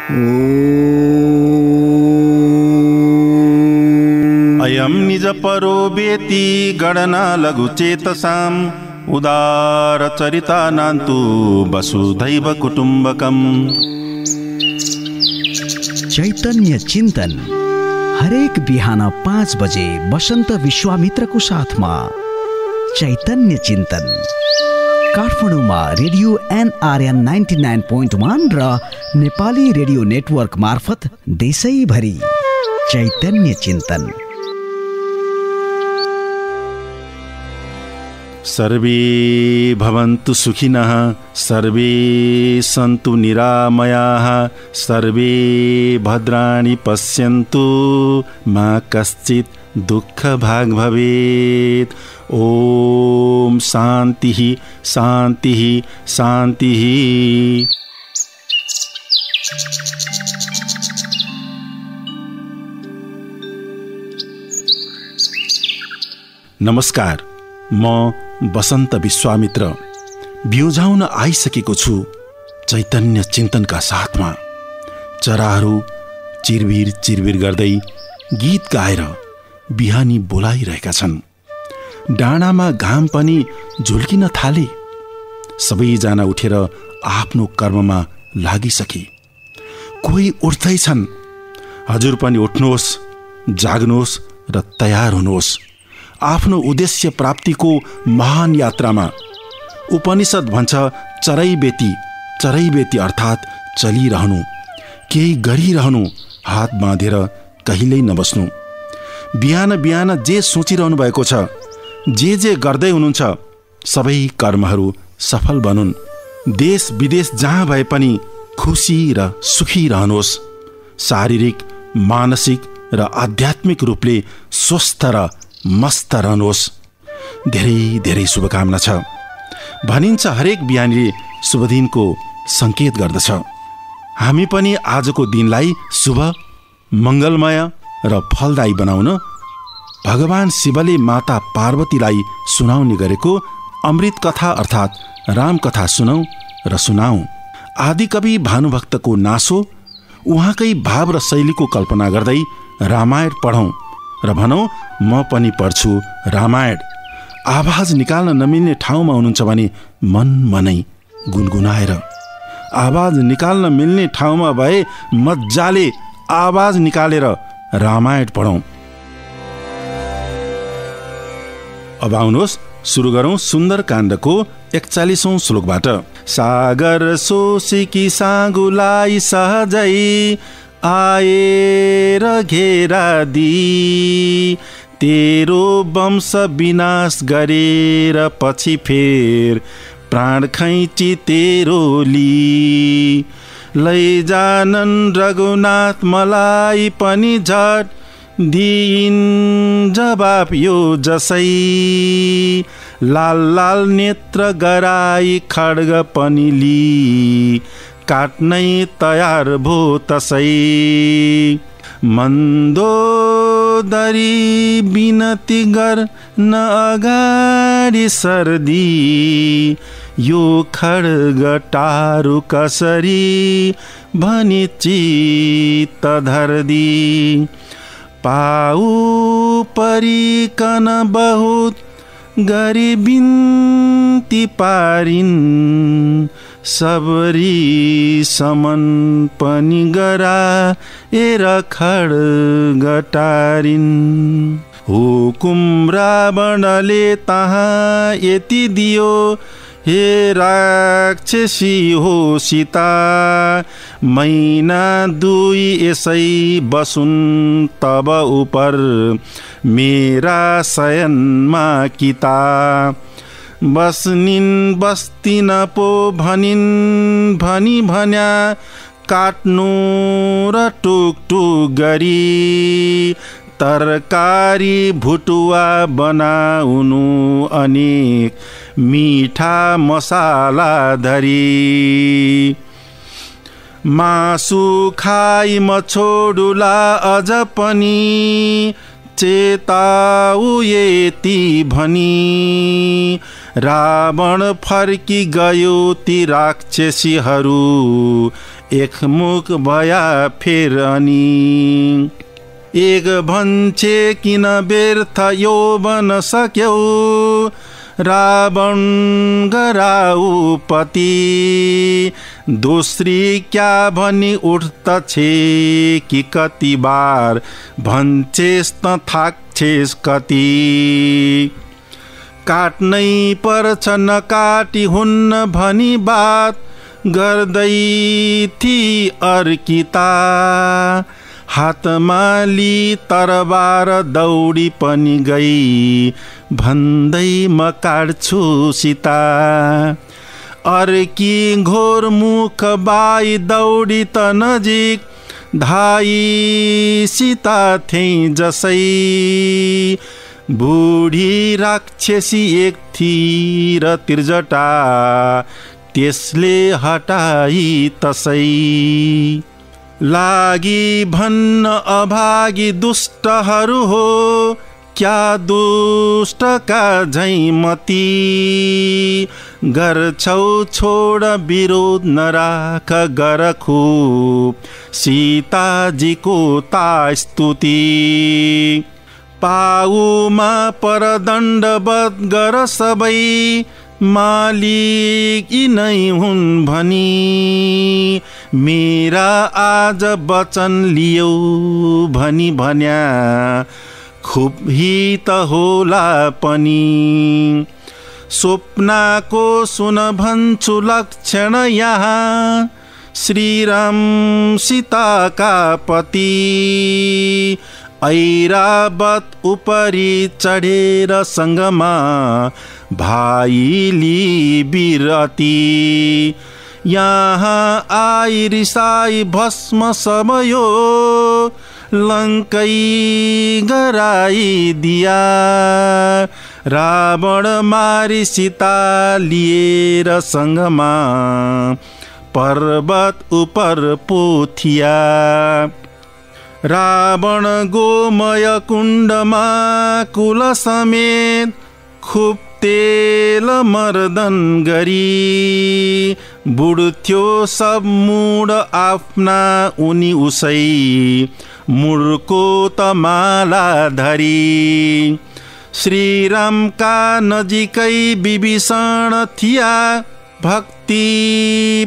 अयं निजपरो वेति गणना लघुचेतसाम् उदारचरितानान्तु वसुधैव कुटुम्बकम्। चैतन्य चिन्तन हरेक बिहान 5 बजे वसन्त विश्वामित्रको साथमा। चैतन्य चिन्तन काठमाडौँमा रेडियो NRN 99.1 र नेपाली रेडियो नेटवर्क मार्फत देशैभरि। चैतन्य चिन्तन। सर्वे भवन्तु सुखिनः, सर्वे सन्तु निरामयाः, सर्वे भद्राणि पश्यन्तु, मा कश्चित् दुःखभाग् भवेत्। ओम शान्तिः शान्तिः शान्तिः। नमस्कार, म वसन्त विश्वामित्र बिउझाउन आइसकेको छु चैतन्य चिन्तनका साथमा। चराहरू चिरबिर चिरबिर गर्दै गीत गाएर बिहानी बोलाइरहेका छन्। डाँडामा घाम पनि झुल्किन थाले। सबैजना उठेर आफ्नो कर्ममा लागिसके। कोही उठ्दैछन्। हजुर पनि उठ्नुहोस्, जाग्नुहोस् र तयार हुनुहोस् आफ्नो उद्देश्य प्राप्तिको महान यात्रामा। उपनिषद भन्छ चरैबेती अर्थात् चलिरहनु, केही गरिरहनु, हात बाँधेर कहिल्यै नबस्नु। बिहान बिहान जे सोचिरहनु भएको छ, जे गर्दै हुनुहुन्छ, सबै कर्महरू सफल बनुन्। देश विदेश जहाँ भए पनि खुसी र सुखी रहनुहोस्। शारीरिक, मानसिक र आध्यात्मिक रूपले स्वस्थ र मस्त रहनुहोस्। धेरै धेरै शुभकामना छ। भनिन्छ हरेक बिहानीले शुभ दिनको सङ्केत गर्दछ। हामी पनि आजको दिनलाई शुभ, मङ्गलमय र फलदायी बनाउन भगवान शिवले माता पार्वतीलाई सुनाउने गरेको अमृत कथा अर्थात् राम कथा सुनौं र सुनाऊं। आदिकवि भानुभक्तको नासो, उहाँकै भाव र शैलीको कल्पना गर्दै रामायण पढौं र भनौं म पनि पढ्छु रामायण। आवाज निकाल्न नमिल्ने ठाउँमा हुनुहुन्छ भने मनै गुनगुनाएर, आवाज निकाल्न मिल्ने ठाउँमा भए मजाले आवाज निकालेर रामायण पढौं। अब आउनुहोस् सुरु गरौं सुन्दरकाण्डको 41औं श्लोकबाट। सागर सोसिकी साँगुलाई सहजै आएर घेरा दी, तेरो वंश विनाश गरेर पछि फेर प्राण खैची तेरो ली। लैजानन् रघुनाथ मलाई पनि झट दिइन् जवाब यो जसै। लाल लाल नेत्र गराई खड्ग पनि ली, काट्नै तयार भो तसै। मन्दोदरी बिनती गर न अगाडि सर्दी, यो खड्ग टारु कसरी भनी चित्त धर्दी। पाऊ परिकन बहुत गरी बिन्ती पारिन्, सबरी समन पनि गराएर खड्ग टारिन्। हुकुम रावणले तहाँ यति दियो, हे राक्षसी हो सीता, मैना 2 यसै बसुन् तब उपर मेरा शयनमा किता। बस्निन् बस्तिन पो भनिन् भनी भन्या, काट्नु र टुकटुक गरी तरकारी भुटुवा बनाउनु अनेक मीठा मसाला धरी। मासु खाई म छोडुला अझ पनि चेताऊ यति भनी। रावण फर्की गयो ती राक्षसीहरू एकमुख भया फेर अनि। एक भन्छे किन व्यर्थ यौवन सक्यौ, रावण गराउ पति। दोस्री क्या भनी उठ्दछे कि कति बार भन्छेस् त थाक्छेस् कति। काट्नै पर्छ नकाटी हुन्न भनी बात, गर्दै थी अर्किता। हातमा ली तरबार दौडी पनि गई, भन्दै म काट्छु सीता। अर्की घोर मुख बाई दौडी त नजिक, धाई सीता थिए जसै। बुढी राक्षसी एक थिई र तिर्जटा, त्यसले हटाई तसै। लागि भन्न अभागी दुष्टहरू हो, क्या दुष्टका झैमती। गर्छौ छोड विरोध नराख गर खुब, सीताजीको ता स्तुति। पाउमा परदण्डवत गर सबै, मालिक यिनै हुन् भनी। मेरा आज वचन लियौ भनी भन्या, खुब हित होला पनि। स्वप्नाको सुन भन्छु लक्षण यहाँ, श्रीराम सीताका पति। ऐरावत उपरी चढेर सँगमा, भाइली बिरती। यहाँ आई रिसाई भस्म समयो, लङ्कै गराई दिया। रावण मारी सीता लिएर सँगमा, पर्वत उपर पोथिया। रावण गोमय कुण्डमा कुल समेत, खुब तेल मर्दन गरी। बुढ्थ्यो सब मुड आफ्ना उनी उसै, मुडको त माला धरी। श्रीरामका नजिकै विभीषण थिया, भक्ति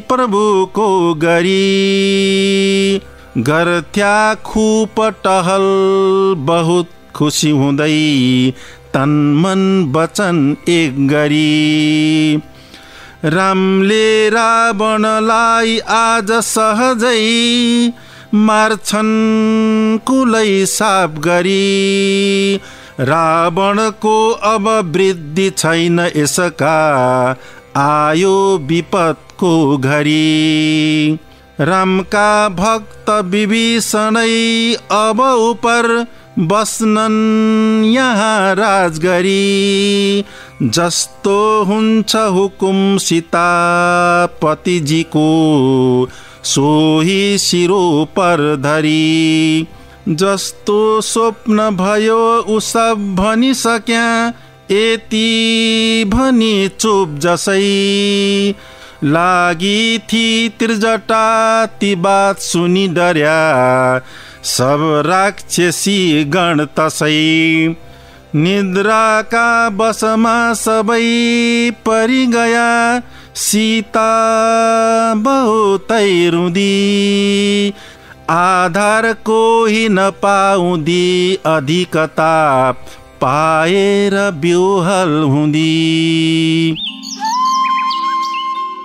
प्रभुको गरी। गर्थ्या खुप टहल बहुत खुसी हुँदै, तन मन वचन एक गरी। रामले रावणलाई आज सहजै, मार्छन् कुलै साफ गरी। रावणको अब वृद्धि छैन यसका, आयो विपदको घरी। रामका भक्त विभीषणै अब उपर, बस्नन् यहाँ राजगरी। जस्तो हुन्छ हुकुम सीतापतिजीको, सोही शिरो पर धरी। जस्तो स्वप्न भयो उसब भनिसक्या, यति भनी चुप जसै। लागि थी तिर्जटा ती बात सुनि डर्या, सब राक्षसी गण तसै। निद्राका बसमा सबै परि गया, सीता बहुतै रुदी। आधार कोही नपाउँदी, अधिकता पाएर बिउहल हुँदी।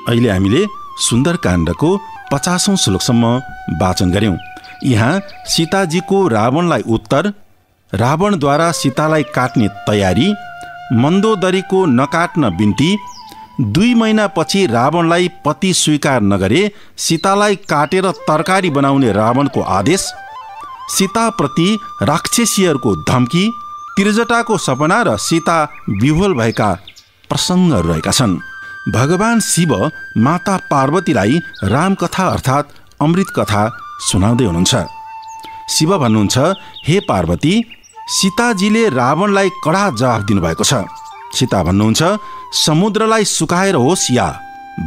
अहिले हामीले सुन्दरकाण्डको 50औं श्लोकसम्म वाचन गर्यौं। यहाँ सीताजीको रावणलाई उत्तर, रावणद्वारा सीतालाई काट्ने तयारी, मन्दोदरीको नकाट्न बिन्ती, 2 महिनापछि रावणलाई पति स्वीकार नगरे सीतालाई काटेर तरकारी बनाउने रावणको आदेश, सीताप्रति राक्षसीहरूको धम्की, तिर्जटाको सपना र सीता विह्वल भएका प्रसङ्गहरू रहेका छन्। भगवान शिव माता पार्वतीलाई रामकथा अर्थात् अमृत कथा सुनाउँदै हुनुहुन्छ। शिव भन्नुहुन्छ, हे पार्वती, सीताजीले रावणलाई कडा जवाफ दिनुभएको छ। सीता भन्नुहुन्छ, समुद्रलाई सुकाएर होस् या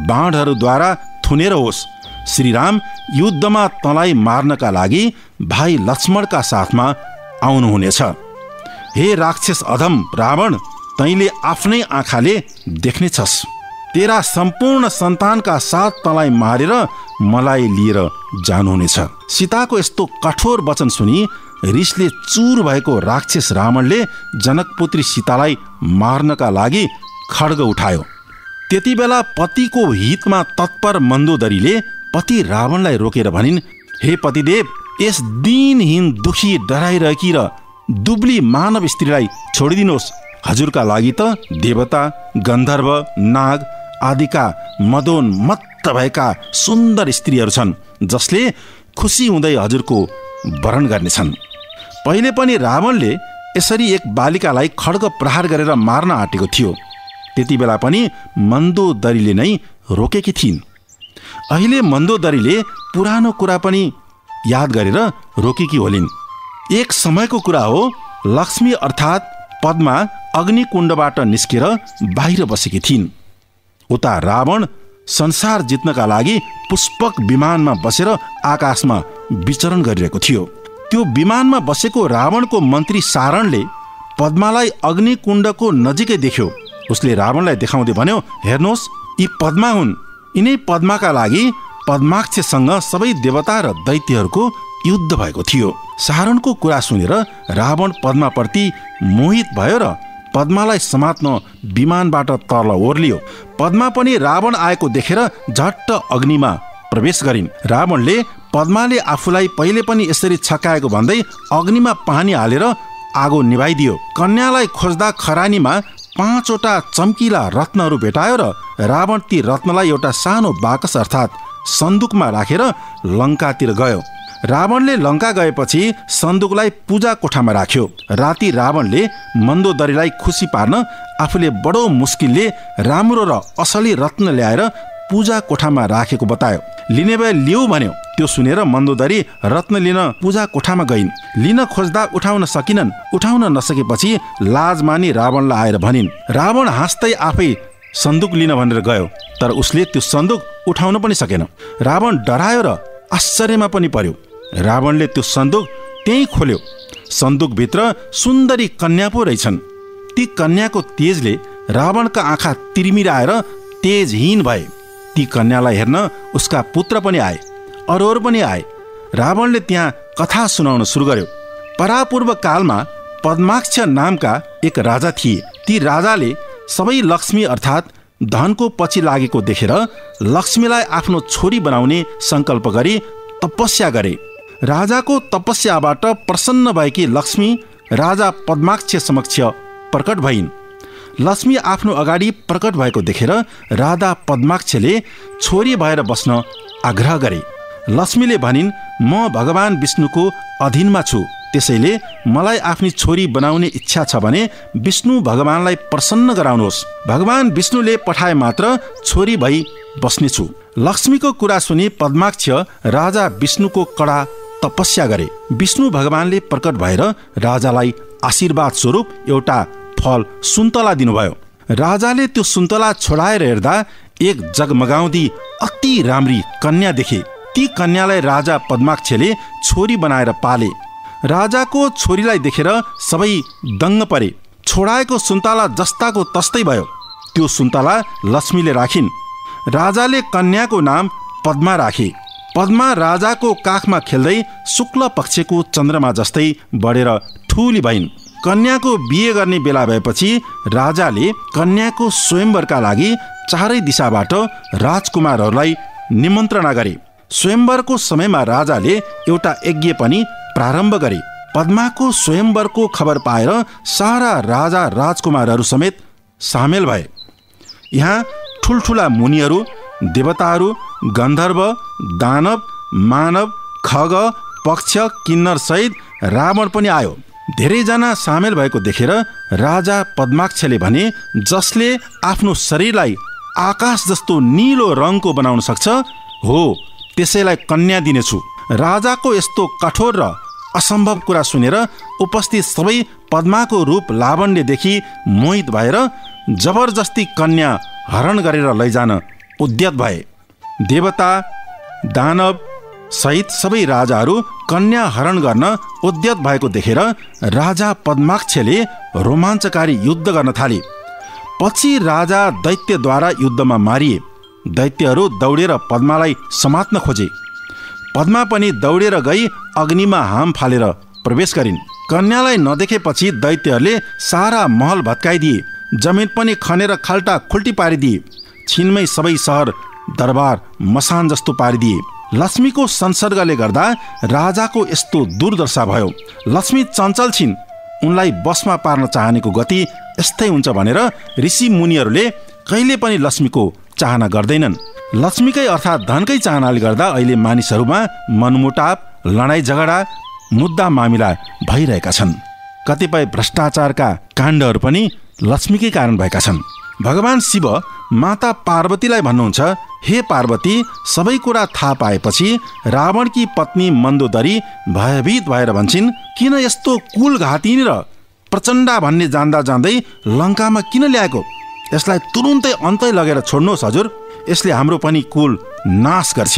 बाणहरूद्वारा थुनेर होस्, श्रीराम युद्धमा तँलाई मार्नका लागि भाइ लक्ष्मणका साथमा आउनुहुनेछ। हे राक्षस अधम रावण, तैँले आफ्नै आँखाले देख्नेछस्। तेरा सम्पूर्ण सन्तानका साथ तँलाई मारेर मलाई लिएर जानुहुनेछ। सीताको यस्तो कठोर वचन सुनि रिसले चुर भएको राक्षस रावणले जनकपुत्री सीतालाई मार्नका लागि खड्ग उठायो। त्यति बेला पतिको हितमा तत्पर मन्दोदरीले पति रावणलाई रोकेर भनिन्, हे पतिदेव, यस दिनहीन दुखी डराइरहेकी र दुब्ली मानव स्त्रीलाई छोडिदिनुहोस्। हजुरका लागि त देवता, गन्धर्व, नाग आदिका मदोन्मत्त भएका सुन्दर स्त्रीहरू छन्, जसले खुसी हुँदै हजुरको वरण गर्नेछन्। पहिले पनि रावणले यसरी एक बालिकालाई खड्ग प्रहार गरेर मार्न आँटेको थियो। त्यति बेला पनि मन्दोदरीले नै रोकेकी थिइन्। अहिले मन्दोदरीले पुरानो कुरा पनि याद गरेर रोकेकी होलिन्। एक समयको कुरा हो, लक्ष्मी अर्थात् पद्मा अग्निकुण्डबाट निस्केर बाहिर बसेकी थिइन्। उता रावण संसार जित्नका लागि पुष्पक विमानमा बसेर आकाशमा विचरण गरिरहेको थियो। त्यो विमानमा बसेको रावणको मन्त्री सारणले पद्मालाई अग्निकुण्डको नजिकै देख्यो। उसले रावणलाई देखाउँदै भन्यो, हेर्नुहोस्, यी पद्मा हुन्। यिनै पद्माका लागि पद्माक्षसँग सबै देवता र दैत्यहरूको युद्ध भएको थियो। सारणको कुरा सुनेर रावण पद्माप्रति मोहित भयो र पद्मालाई समात्न विमानबाट तल ओर्लियो। पद्मा पनि रावण आएको देखेर झट्ट अग्निमा प्रवेश गरिन्। रावणले पद्माले आफूलाई पहिले पनि यसरी छकाएको भन्दै अग्निमा पानी हालेर आगो निभाइदियो। कन्यालाई खोज्दा खरानीमा 5वटा चम्किला रत्नहरू भेटायो र रावण ती रत्नलाई एउटा सानो बाकस अर्थात् सन्दुकमा राखेर लङ्कातिर गयो। रावणले लङ्का गएपछि सन्दुकलाई पूजा कोठामा राख्यो। राति रावणले मन्दोदरीलाई खुसी पार्न आफूले बडो मुस्किलले राम्रो र असली रत्न ल्याएर पूजा कोठामा राखेको बतायो। लिने भए लिऊ भन्यो। त्यो सुनेर मन्दोदरी रत्न लिन पूजा कोठामा गइन्। लिन खोज्दा उठाउन सकिनन्। उठाउन नसकेपछि लाज मानी रावणलाई आएर भनिन्। रावण हाँस्दै आफै सन्दुक लिन भनेर गयो, तर उसले त्यो सन्दुक उठाउन पनि सकेन। रावण डरायो र आश्चर्यमा पनि पर्यो। रावणले त्यो सन्दुक त्यही खोल्यो। सन्दुकभित्र सुन्दरी कन्या पो रहेछन्। ती कन्याको तेजले रावणका आँखा तिर्मिराएर तेजहीन भए। ती कन्यालाई हेर्न उसका पुत्र पनि आए, अरूहरू पनि आए। रावणले त्यहाँ कथा सुनाउन सुरु गर्यो। परापूर्व कालमा पद्माक्ष नामका एक राजा थिए। ती राजाले सबै लक्ष्मी अर्थात् धनको पछि लागेको देखेर लक्ष्मीलाई आफ्नो छोरी बनाउने सङ्कल्प गरी तपस्या गरे। राजाको तपस्याबाट प्रसन्न भएकी लक्ष्मी राजा पद्माक्ष समक्ष प्रकट भइन्। लक्ष्मी आफ्नो अगाडि प्रकट भएको देखेर राजा पद्माक्षले छोरी भएर बस्न आग्रह गरे। लक्ष्मीले भनिन्, म भगवान विष्णुको अधीनमा छु, त्यसैले मलाई आफ्नी छोरी बनाउने इच्छा छ भने विष्णु भगवानलाई प्रसन्न गराउनुहोस्। भगवान विष्णुले पठाए मात्र छोरी भई बस्नेछु। लक्ष्मीको कुरा सुनि पद्माक्ष राजा विष्णुको कडा तपस्या गरे। विष्णु भगवानले प्रकट भएर राजालाई आशीर्वाद स्वरूप एउटा फल सुन्तला दिनुभयो। राजाले त्यो सुन्तला छोडाएर हेर्दा एक जगमगाउँदी अति राम्री कन्या देखे। ती कन्यालाई राजा पद्माक्षले छोरी बनाएर पाले। राजाको छोरीलाई देखेर सबै दङ्ग परे। छोडाएको सुन्तला जस्ताको तस्तै भयो। त्यो सुन्तला लक्ष्मीले राखिन्। राजाले कन्याको नाम पद्मा राखे। पद्मा राजाको काखमा खेल्दै शुक्ल पक्षको चन्द्रमा जस्तै बढेर ठुली भइन्। कन्याको बिहे गर्ने बेला भएपछि राजाले कन्याको स्वयंवरका लागि चारै दिशाबाट राजकुमारहरूलाई निमन्त्रणा गरे। स्वयंवरको समयमा राजाले एउटा यज्ञ पनि प्रारम्भ गरे। पद्माको स्वयंवरको खबर पाएर सारा राजा राजकुमारहरू समेत सामेल भए। यहाँ ठुल्ठुला मुनिहरू, देवताहरू, गन्धर्व, दानव, मानव, खग, पक्ष, किन्नर सहित रावण पनि आयो। धेरैजना सामेल भएको देखेर राजा पद्माक्षले भने, जसले आफ्नो शरीरलाई आकाश जस्तो नीलो रङको बनाउन सक्छ हो, त्यसैलाई कन्या दिनेछु। राजाको यस्तो कठोर र असम्भव कुरा सुनेर उपस्थित सबै पद्माको रूप लावण्यदेखि मोहित भएर जबरजस्ती कन्या हरण गरेर लैजान उद्यत भए। देवता, दानव सहित सबै राजाहरू कन्या हरण गर्न उद्यत भएको देखेर राजा पद्माक्षले रोमाञ्चकारी युद्ध गर्न थाले। पछि राजा दैत्यद्वारा युद्धमा मारिए। दैत्यहरू दौडेर पद्मालाई समात्न खोजे। पद्मा पनि दौडेर गई अग्निमा हाम फालेर प्रवेश गरिन्। कन्यालाई नदेखेपछि दैत्यहरूले सारा महल भत्काइदिए। जमिन पनि खनेर खाल्टा खुल्टी पारिदिए। छिनमै सबै सहर दरबार मसान जस्तो पारिदिए। लक्ष्मीको संसर्गले गर्दा राजाको यस्तो दुर्दशा भयो। लक्ष्मी चञ्चल छिन्, उनलाई बसमा पार्न चाहनेको गति यस्तै हुन्छ भनेर ऋषि मुनिहरूले कहिले पनि लक्ष्मीको चाहना गर्दैनन्। लक्ष्मीकै अर्थात् धनकै चाहनाले गर्दा अहिले मानिसहरूमा मनमुटाव, लडाइँ झगडा, मुद्दा मामिला भइरहेका छन्। कतिपय भ्रष्टाचारका काण्डहरू पनि लक्ष्मीकै कारण भएका छन्। भगवान शिव माता पार्वतीलाई भन्नुहुन्छ, हे पार्वती, सबै कुरा थाहा पाएपछि रावणकी पत्नी मन्दोदरी भयभीत भएर भन्छन्, किन यस्तो कुलघातिनी र प्रचण्डा भन्ने जान्दा जान्दै लङ्कामा किन ल्याएको? यसलाई तुरुन्तै अन्तै लगेर छोड्नुहोस् हजुर, यसले हाम्रो पनि कुल नाश गर्छ।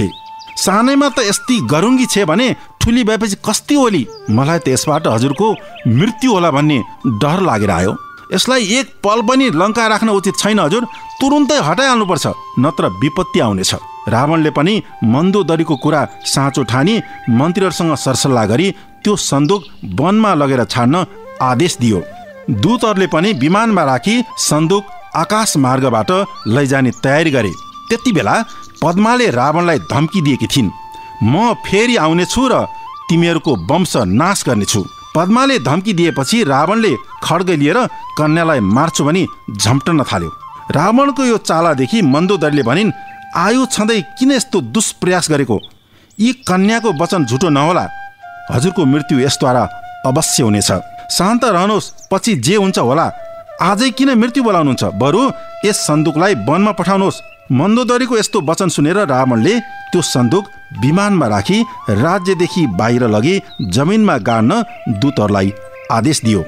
सानैमा त यस्ती गरुङ्गी छे भने ठुली भएपछि कस्ती होली? मलाई त यसबाट हजुरको मृत्यु होला भन्ने डर लागेर आयो। यसलाई एक पल पनि लङ्का राख्न उचित छैन हजुर, तुरुन्तै हटाइहाल्नुपर्छ, नत्र विपत्ति आउनेछ। रावणले पनि मन्दोदरीको कुरा साँचो ठानी मन्त्रीहरूसँग सरसल्लाह गरी त्यो सन्दुक वनमा लगेर छाड्न आदेश दियो। दूतहरूले पनि विमानमा राखी सन्दुक आकाश मार्गबाट लैजाने तयारी गरे। त्यति बेला पद्माले रावणलाई धम्की दिएकी थिइन्, म फेरि आउनेछु र तिमीहरूको वंश नाश गर्नेछु। पद्माले धम्की दिएपछि रावणले खड्ग लिएर कन्यालाई मार्छु भनी झम्टन थाल्यो। रावणको यो चालादेखि मन्दोदरीले भनिन्, आयु छँदै किन यस्तो दुष्प्रयास गरेको? यी कन्याको वचन झुटो नहोला, हजुरको मृत्यु यसद्वारा अवश्य हुनेछ। शान्त रहनुहोस्, पछि जे हुन्छ होला। आजै किन मृत्यु बोलाउनुहुन्छ? बरु यस सन्दुकलाई वनमा पठाउनुहोस्। मन्दोदरीको यस्तो वचन सुनेर रावणले त्यो सन्दुक विमानमा राखी राज्यदेखि बाहिर लगी जमिनमा गाड्न दूतहरूलाई आदेश दियो।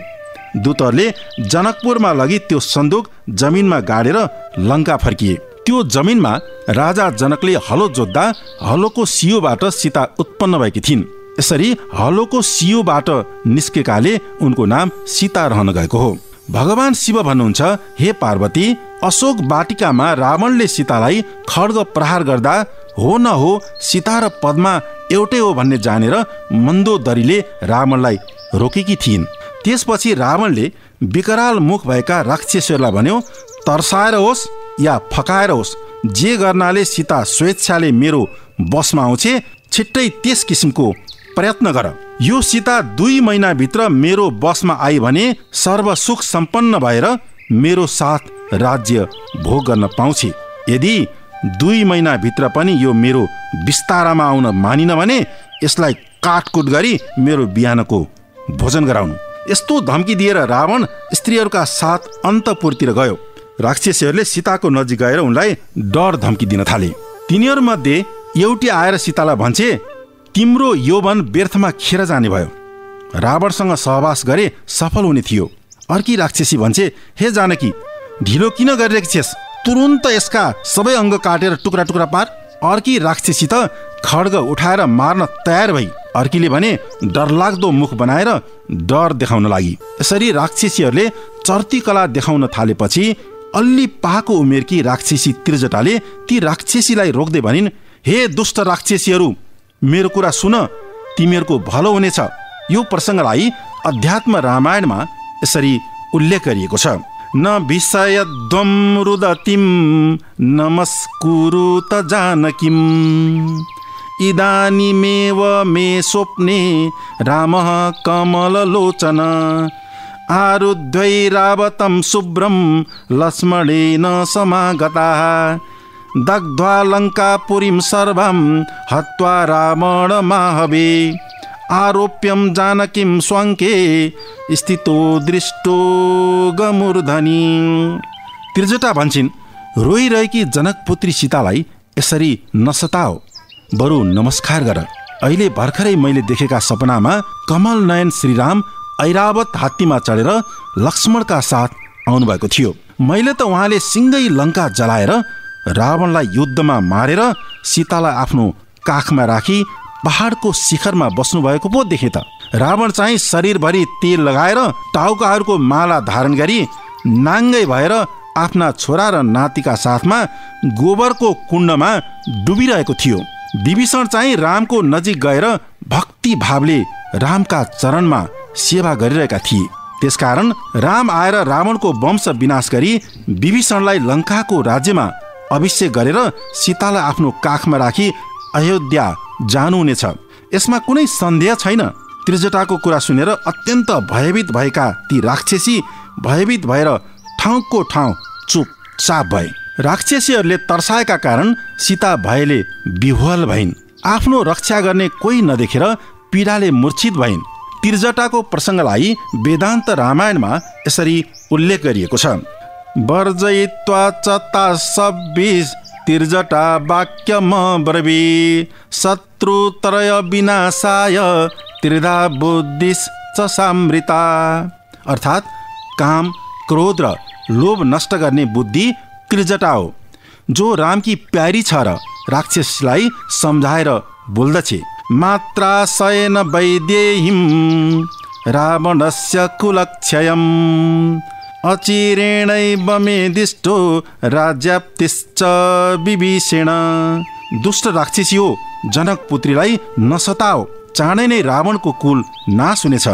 दूतहरूले जनकपुरमा लगी त्यो सन्दुक जमिनमा गाडेर लङ्का फर्किए। त्यो जमिनमा राजा जनकले हलो जोत्दा हलोको सियोबाट सीता उत्पन्न भएकी थिइन्। यसरी हलोको सियोबाट निस्केकाले उनको नाम सीता रहन गएको हो। भगवान शिव भन्नुहुन्छ, हे पार्वती, अशोक वाटिकामा रावणले सीतालाई खड्ग प्रहार गर्दा हो न हो सीता र पद्मा एउटै हो भन्ने जानेर मन्दोदरीले रावणलाई रोकेकी थिइन्। त्यसपछि रावणले विकराल मुख भएका राक्षसहरूलाई भन्यो, तर्साएर होस् या फकाएर होस्, जे गर्नाले सीता स्वेच्छाले मेरो बसमा आउँछ, छिट्टै त्यस किसिमको प्रयत्न गर। यो सीता 2 महिनाभित्र मेरो बसमा आई भने सर्वसुख सम्पन्न भएर मेरो साथ राज्य भोग गर्न पाउँछ। यदि 2 महिनाभित्र पनि यो मेरो विस्तारमा आउन मानिन भने यसलाई काटकुट गरी मेरो बिहानको भोजन गराउनु। यस्तो धम्की दिएर रावण स्त्रीहरूका साथ अन्तपुरतिर गयो। राक्षसहरूले सीताको नजिक गएर उनलाई डर धम्की दिन थाले। तिनीहरूमध्ये एउटी आएर सीतालाई भन्छे, तिम्रो यौवन व्यर्थमा खेर जाने भयो, रावणसँग सहवास गरे सफल हुने थियो। अर्की राक्षसी भन्छे, हे जानकी, ढिलो किन गरिरहेकी छेस्? तुरुन्त यसका सबै अङ्ग काटेर टुक्रा टुक्रा पार। अर्की राक्षसी त खड्ग उठाएर मार्न तयार भई। अर्कीले भने डरलाग्दो मुख बनाएर डर देखाउन लागि। यसरी राक्षसीहरूले चर्ती कला देखाउन थालेपछि अल्ली पाको उमेरकी राक्षसी त्रिजटाले ती राक्षसीलाई रोक्दै भनिन्, हे दुष्ट राक्षसीहरू, मेरो कुरा सुन, तिमीहरूको भलो हुनेछ। यो प्रसङ्गलाई अध्यात्म रामायणमा यसरी उल्लेख गरिएको छ, न विषयद्वं रुदतिं नमस्कुरुत जानकीं इदानीमेव मे स्वप्ने रामः कमललोचन आरुद्ध्वैरावतं शुभ्रं लक्ष्मणेन समागताः दग्ध्वा लङ्कापुरीं सर्वं हत्वा रावणमाहवे आरोप्यं जानकीं स्वाङ्के स्थितो दृष्टो गमूर्धनी। त्रिजटा भन्छन्, रोइरहेकी जनकपुत्री सीतालाई यसरी नसताओ, बरु नमस्कार गर। अहिले भर्खरै मैले देखेका सपनामा कमल नयन श्रीराम ऐरावत हात्तीमा चढेर लक्ष्मणका साथ आउनुभएको थियो। मैले त उहाँले सिङ्गै लङ्का जलाएर रावणलाई युद्धमा मारेर सीतालाई आफ्नो काखमा राखी पहाडको शिखरमा बस्नुभएको पो देखे त। रावण चाहिँ शरीरभरि तेल लगाएर टाउकाहरूको माला धारण गरी नाङ्गै भएर आफ्ना छोरा र नातिका साथमा गोबरको कुण्डमा डुबिरहेको थियो। विभीषण चाहिँ रामको नजिक गएर भक्ति भावले रामका चरणमा सेवा गरिरहेका थिए। त्यसकारण राम आएर रावणको वंश विनाश गरी विभीषणलाई लङ्काको राज्यमा अभिषेक गरेर सीतालाई आफ्नो काखमा राखी अयोध्या जानुहुनेछ। यसमा कुनै सन्देह छैन। त्रिजटाको कुरा सुनेर अत्यन्त भयभीत भएका ती राक्षसी भयभीत भएर ठाउँको ठाउँ चुपचाप भए। राक्षसीहरूले तर्साएका कारण सीता भयले विह्वल भइन्। आफ्नो रक्षा गर्ने कोही नदेखेर पीडाले मूर्छित भइन्। त्रिजटाको प्रसङ्गलाई वेदान्त रामायणमा यसरी उल्लेख गरिएको छ। वर्जयित्वा चता सब्बिस त्रिजटा वाक्यम ब्रवी शत्रुत्रय विनाशाय त्रिधा बुद्धिश्च सामृता। अर्थात् काम, क्रोध र लोभ नष्ट गर्ने बुद्धि त्रिजटा हो, जो रामकी प्यारी छ र राक्षसलाई सम्झाएर बोल्दछे। मात्रा शयन वैदेहीम रावणस्य कुलक्षयम् अचिरेणैव मे दिष्टो राज्याप्तिश्च विभीषण। दुष्ट राक्षसी हो, जनक पुत्रीलाई नसताओ, चाँडै नै रावणको कुल नाश हुनेछ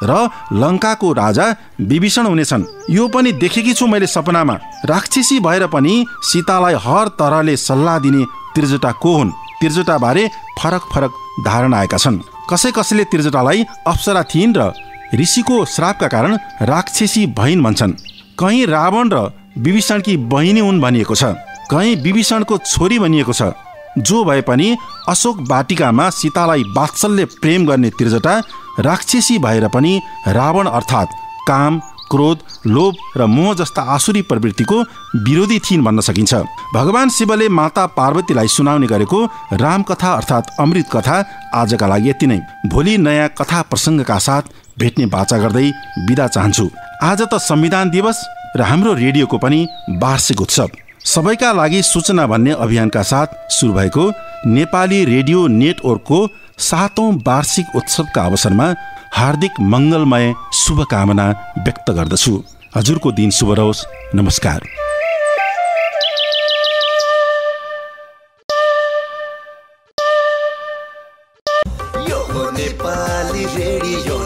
र लङ्काको राजा विभीषण हुनेछन्। यो पनि देखेकी छु मैले सपनामा। राक्षसी भएर पनि सीतालाई हर तरहले सल्लाह दिने त्रिजटा को हुन्? त्रिजटा बारे फरक फरक धारणा आएका छन्। कसैले त्रिजटालाई अप्सरा थिइन् र ऋषिको श्रापका कारण राक्षसी भइन् भन्छन्। कहीँ रावण र विभीषणकी बहिनी हुन् भनिएको छ, कहीँ विभीषणको छोरी भनिएको छ। जो भए पनि अशोक वाटिकामा सीतालाई वात्सल्य प्रेम गर्ने त्रिजटा राक्षसी भएर पनि रावण अर्थात् काम, क्रोध, लोभ र मोह जस्ता आसुरी प्रवृत्तिको विरोधी थिइन् भन्न सकिन्छ। भगवान शिवले माता पार्वतीलाई सुनाउने गरेको रामकथा अर्थात् अमृत कथा आजका लागि यति नै। भोलि नयाँ कथा प्रसङ्गका साथ भेट्ने बाचा गर्दै बिदा चाहन्छु। आज त संविधान दिवस र हाम्रो रेडियोको पनि वार्षिक उत्सव। सबैका लागि सूचना भन्ने अभियानका साथ सुरु भएको नेपाली रेडियो नेटवर्कको 7औं वार्षिक उत्सवका अवसरमा हार्दिक मङ्गलमय शुभकामना व्यक्त गर्दछु। हजुरको दिन शुभ रहोस्। नमस्कार। यो नेपाली रेडियो